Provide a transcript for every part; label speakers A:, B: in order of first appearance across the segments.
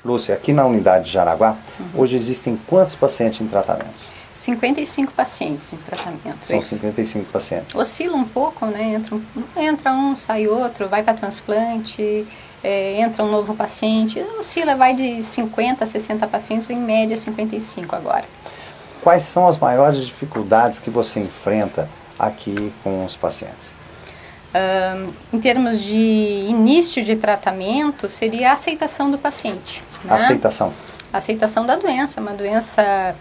A: Lúcia, aqui na unidade de Jaraguá, hoje existem quantos pacientes em tratamento?
B: 55 pacientes em tratamento.
A: São 55 pacientes.
B: Oscila um pouco, né? Entra um, sai outro, vai para transplante, entra um novo paciente. Oscila, vai de 50 a 60 pacientes, em média 55 agora.
A: Quais são as maiores dificuldades que você enfrenta aqui com os pacientes?
B: Em termos de início de tratamento, seria a aceitação do paciente. Né?
A: Aceitação?
B: A aceitação da doença, uma doença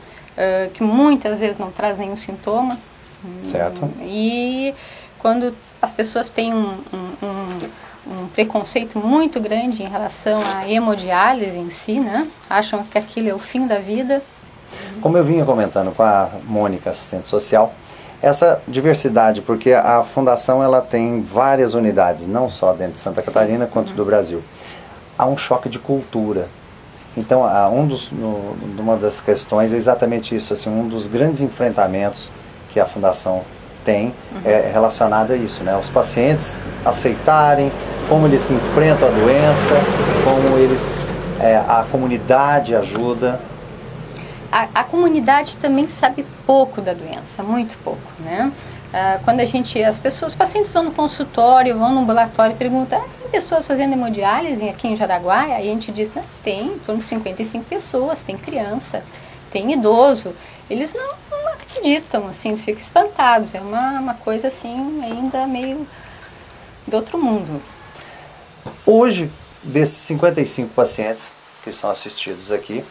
B: que muitas vezes não traz nenhum sintoma.
A: Certo.
B: E quando as pessoas têm um preconceito muito grande em relação à hemodiálise em si, né? Acham que aquilo é o fim da vida.
A: Como eu vinha comentando com a Mônica, assistente social, essa diversidade, porque a Fundação ela tem várias unidades, não só dentro de Santa Catarina, quanto do Brasil. Há um choque de cultura. Então, uma das questões é exatamente isso, assim, um dos grandes enfrentamentos que a Fundação tem é relacionado a isso, né? Os pacientes aceitarem, como eles enfrentam a doença, como eles, a comunidade ajuda.
B: A comunidade também sabe pouco da doença, muito pouco, né? Quando os pacientes vão no consultório, vão no ambulatório e perguntam, tem pessoas fazendo hemodiálise aqui em Jaraguá? Aí a gente diz, não, tem, em torno de 55 pessoas, tem criança, tem idoso. Eles não acreditam, assim, eles ficam espantados, é uma coisa assim, ainda meio do outro mundo.
A: Hoje, desses 55 pacientes que são assistidos aqui,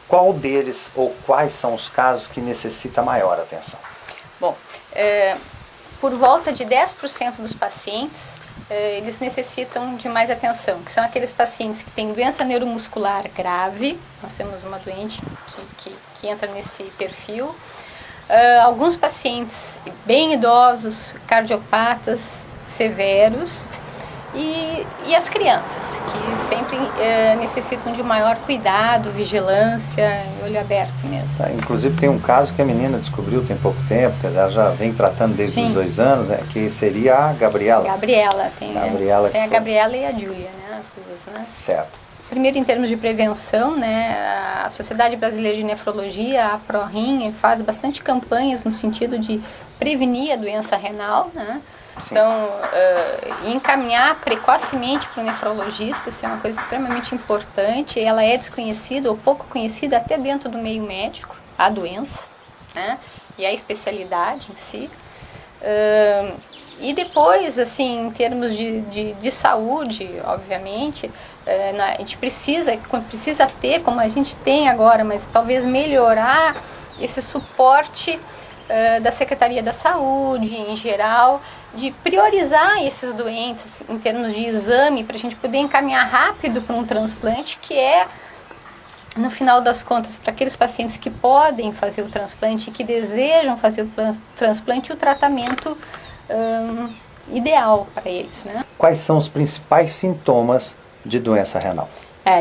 A: qual deles ou quais são os casos que necessita maior atenção?
B: Bom, por volta de 10% dos pacientes, eles necessitam de mais atenção, que são aqueles pacientes que têm doença neuromuscular grave, nós temos uma doente que entra nesse perfil, alguns pacientes bem idosos, cardiopatas severos, e as crianças, que sempre necessitam de maior cuidado, vigilância, olho aberto mesmo.
A: Inclusive tem um caso que a menina descobriu tem pouco tempo, que ela já vem tratando desde os 2 anos, que seria a Gabriela.
B: Tem a Gabriela e a Júlia, né, as duas, né?
A: Certo.
B: Primeiro, em termos de prevenção, né, a Sociedade Brasileira de Nefrologia, a PRORRIN, faz bastante campanhas no sentido de prevenir a doença renal, né? Sim. Então, encaminhar precocemente para o nefrologista, isso é uma coisa extremamente importante. Ela é desconhecida ou pouco conhecida até dentro do meio médico, a doença, né? E a especialidade em si. E depois, assim, em termos de saúde, obviamente, a gente precisa ter, como a gente tem agora, mas talvez melhorar esse suporte da Secretaria da Saúde, em geral, de priorizar esses doentes em termos de exame, para a gente poder encaminhar rápido para um transplante, que é, no final das contas, para aqueles pacientes que podem fazer o transplante e que desejam fazer o transplante, o tratamento ideal para eles, né?
A: Quais são os principais sintomas de doença renal?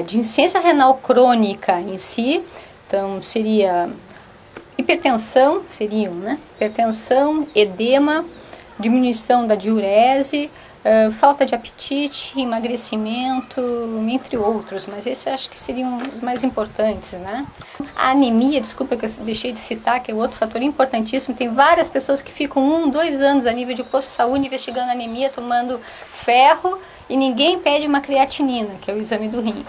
B: De insuficiência renal crônica em si, então seria hipertensão, hipertensão, edema, diminuição da diurese, falta de apetite, emagrecimento, entre outros, mas esses acho que seriam os mais importantes, né? A anemia, desculpa que eu deixei de citar, que é outro fator importantíssimo, tem várias pessoas que ficam 1, 2 anos a nível de posto de saúde investigando anemia, tomando ferro, e ninguém pede uma creatinina, que é o exame do rim.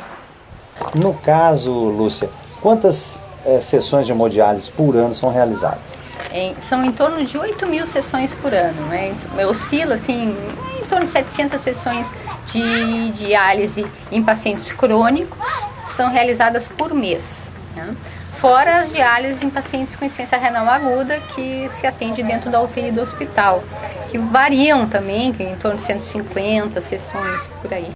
A: No caso, Lúcia, quantas sessões de hemodiálise por ano são realizadas?
B: São em torno de 8.000 sessões por ano, né? Oscila assim, em torno de 700 sessões de diálise em pacientes crônicos, são realizadas por mês, né? Fora as diálises em pacientes com insuficiência renal aguda, que se atende dentro da UTI do hospital, que variam também, que em torno de 150 sessões por aí.